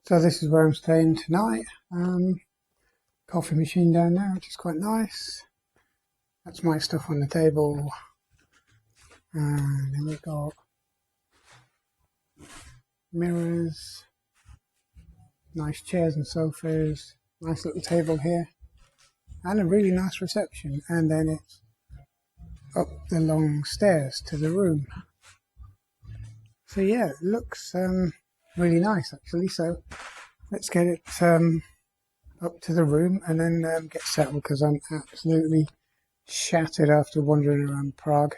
So this is where I'm staying tonight. Coffee machine down there, which is quite nice. That's my stuff on the table. And then we've got mirrors, nice chairs and sofas, nice little table here, and a really nice reception. And then it's up the long stairs to the room. So yeah, it looks really nice actually. So let's get it up to the room and then get settled, because I'm absolutely shattered after wandering around Prague.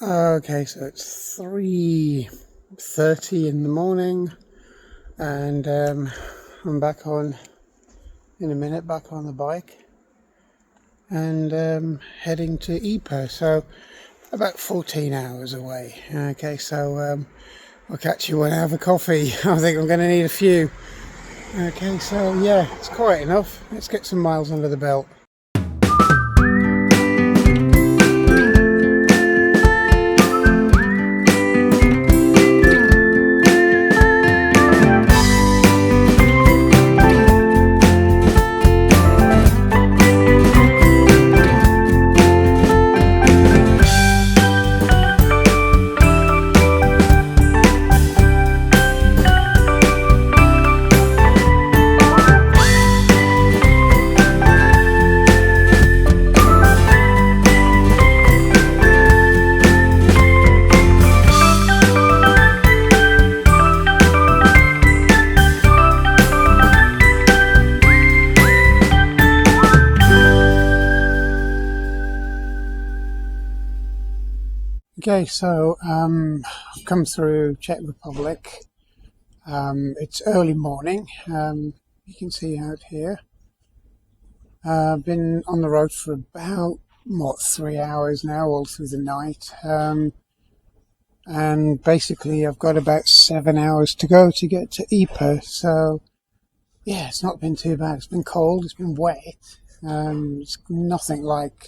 Okay, so it's 3:30 in the morning, and I'm back on in a minute, back on the bike, and heading to Ieper, so about 14 hours away. Okay, so I'll catch you when I have a coffee. I think I'm going to need a few. Okay, so yeah, it's quiet enough. Let's get some miles under the belt. Okay, so I've come through Czech Republic. It's early morning. You can see out here. I've been on the road for about 3 hours now, all through the night. And basically I've got about 7 hours to go to get to Ieper. So yeah, it's not been too bad. It's been cold, it's been wet. It's nothing like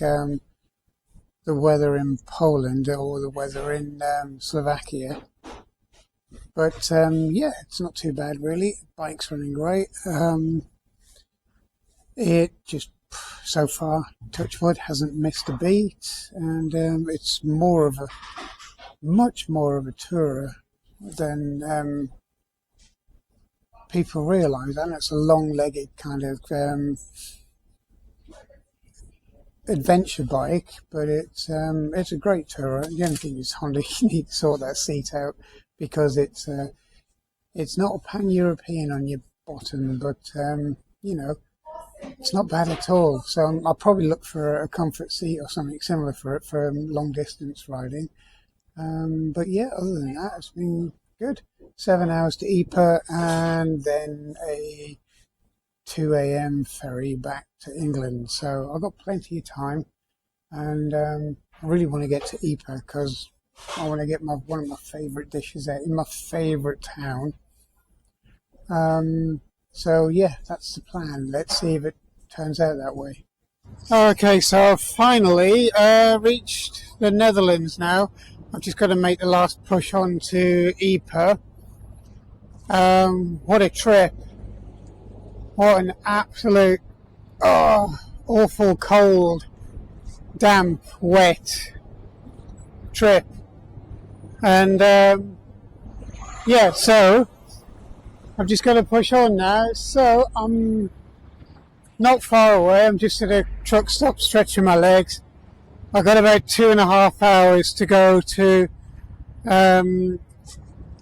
the weather in Poland or the weather in Slovakia. But yeah, it's not too bad really. Bike's running great. It just, so far, touch wood, hasn't missed a beat, and it's much more of a tourer than people realise. And it's a long-legged kind of adventure bike, but it's a great tourer. The only thing is, Honda, you need to sort that seat out, because it's not a pan-European on your bottom, but you know, it's not bad at all. So I'll probably look for a comfort seat or something similar for it for long distance riding. But yeah, other than that, it's been good. 7 hours to Ieper, and then a 2 a.m. ferry back to England. So I've got plenty of time, and I really want to get to Ieper because I want to get one of my favourite dishes out in my favourite town. So yeah, that's the plan. Let's see if it turns out that way. Okay, so I've finally reached the Netherlands now. I've just got to make the last push on to Ieper. What a trip. What an absolute awful, cold, damp, wet trip. And yeah, so I've just got to push on now. So I'm not far away. I'm just at a truck stop stretching my legs. I've got about 2.5 hours to go to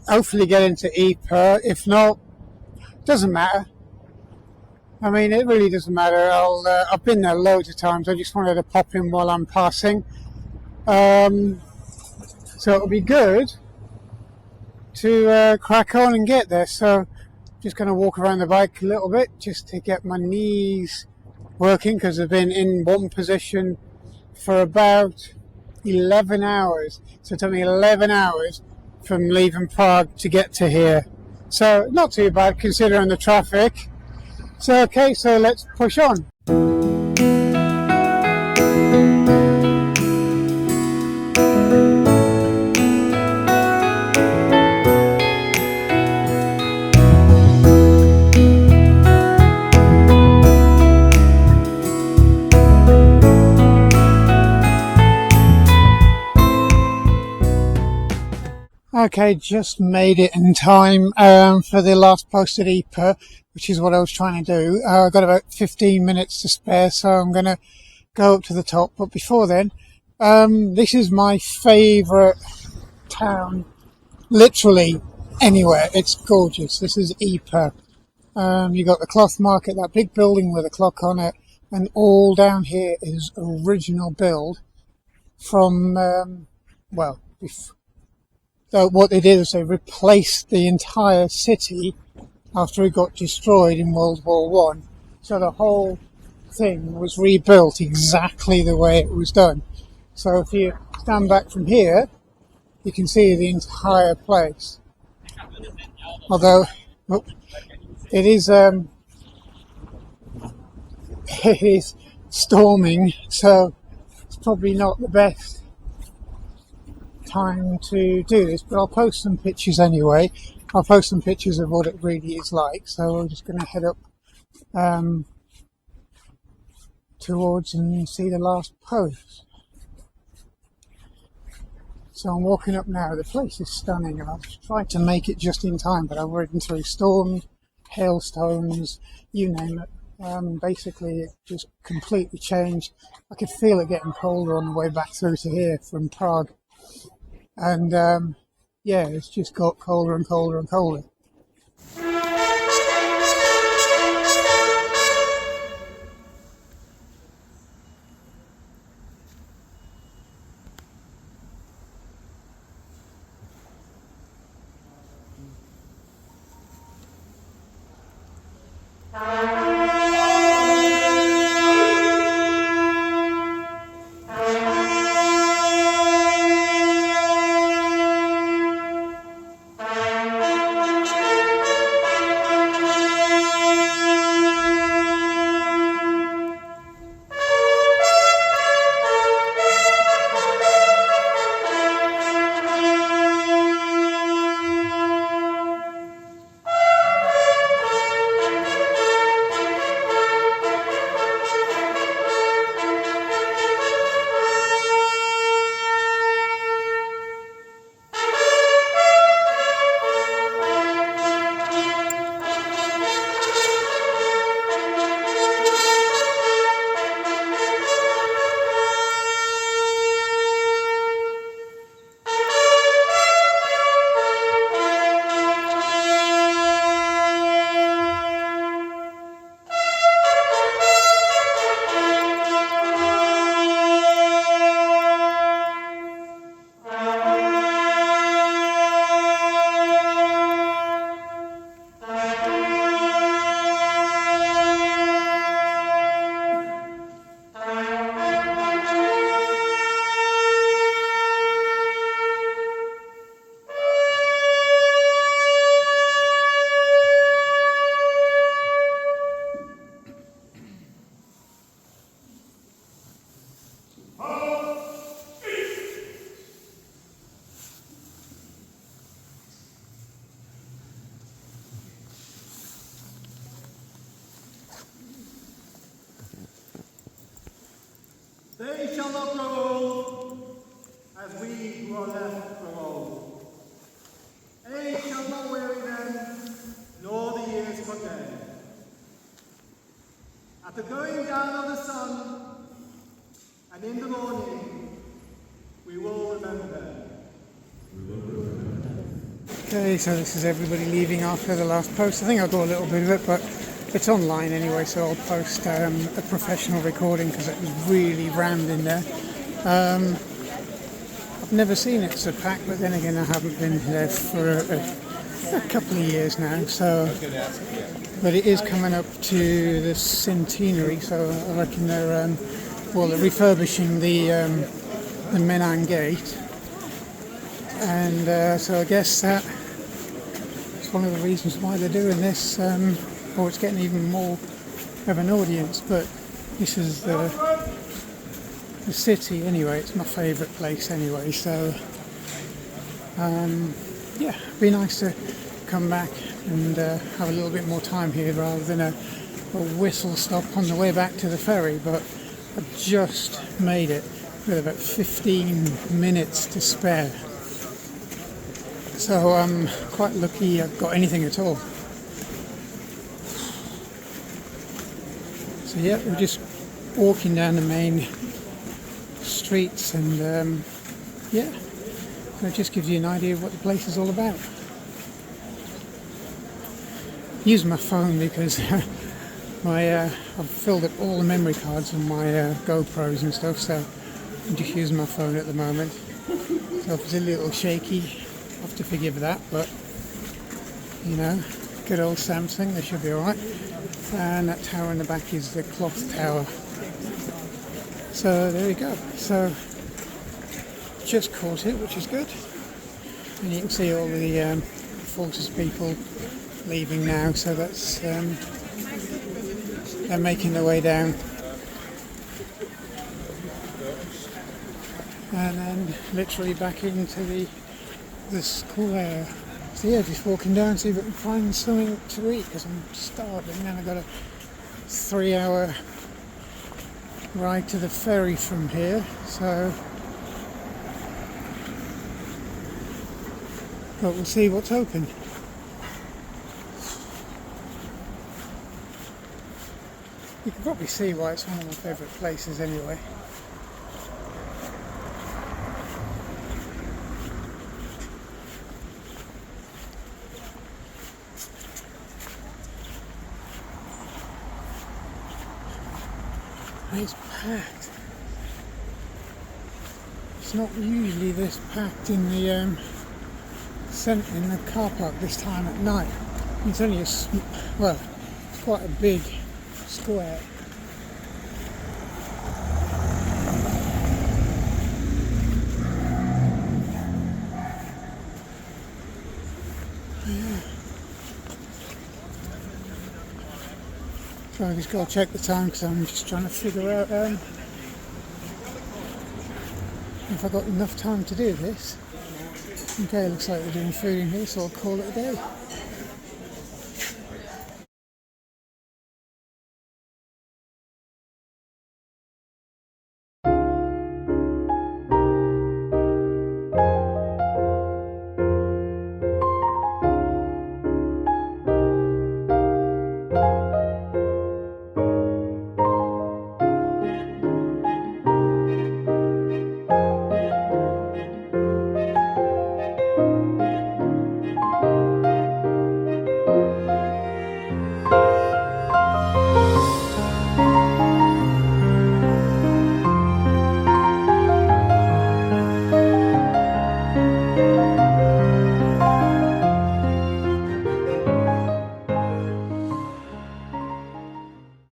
hopefully get into Ieper. If not, doesn't matter. I mean, it really doesn't matter. I've been there loads of times. I just wanted to pop in while I'm passing. So it'll be good to crack on and get there. So just going to walk around the bike a little bit just to get my knees working, because I've been in one position for about 11 hours. So it took me 11 hours from leaving Prague to get to here. So not too bad considering the traffic. So okay, so let's push on. Okay, just made it in time for the last post at Ieper, which is what I was trying to do. I've got about 15 minutes to spare, so I'm going to go up to the top. But before then, this is my favourite town, literally anywhere. It's gorgeous. This is Ieper. You got the cloth market, that big building with a clock on it, and all down here is original build from, so what they did is they replaced the entire city after it got destroyed in World War One. So the whole thing was rebuilt exactly the way it was done. So if you stand back from here, you can see the entire place. Although it is it is storming, so it's probably not the best time to do this, but I'll post some pictures anyway. I'll post some pictures of what it really is like. So I'm just going to head up towards and see the last post. So I'm walking up now. The place is stunning, and I've tried to make it just in time, but I've ridden through storms, hailstones, you name it. Basically it just completely changed. I could feel it getting colder on the way back through to here from Prague. And yeah, it's just got colder and colder and colder. They shall not grow old, as we who are left grow old. Age shall not weary them, nor the years put them. At the going down of the sun, and in the morning, we will remember them. Okay, so this is everybody leaving after the last post. I think I'll go a little bit of it, but it's online anyway, so I'll post a professional recording because it was really rammed in there. I've never seen it so packed, but then again I haven't been there for a couple of years now. So, but it is coming up to the centenary, so I reckon they're refurbishing the Menan Gate, and so I guess that is one of the reasons why they're doing this. Or it's getting even more of an audience, but this is the city anyway. It's my favourite place anyway, so yeah, it'd be nice to come back and have a little bit more time here rather than a whistle stop on the way back to the ferry. But I've just made it with about 15 minutes to spare, So I'm quite lucky I've got anything at all. So yeah, we're just walking down the main streets, and yeah, so it just gives you an idea of what the place is all about. Use my phone because I've filled up all the memory cards on my GoPros and stuff, so I'm just using my phone at the moment. So if it's a little shaky, I have to forgive that, but you know, good old Samsung, they should be alright. And that tower in the back is the cloth tower. So there we go. So just caught it, which is good. And you can see all the Forces people leaving now, so that's they're making their way down. And then literally back into the square. So yeah, just walking down, see if I can find something to eat because I'm starving, and I've got a 3-hour ride to the ferry from here, so but we'll see what's open. You can probably see why it's one of my favourite places anyway. It's packed. It's not usually this packed in the in the car park this time at night. It's only it's quite a big square. Yeah. So I just got to check the time because I'm just trying to figure out if I got enough time to do this. Okay, looks like they're doing food in here, so I'll call it a day.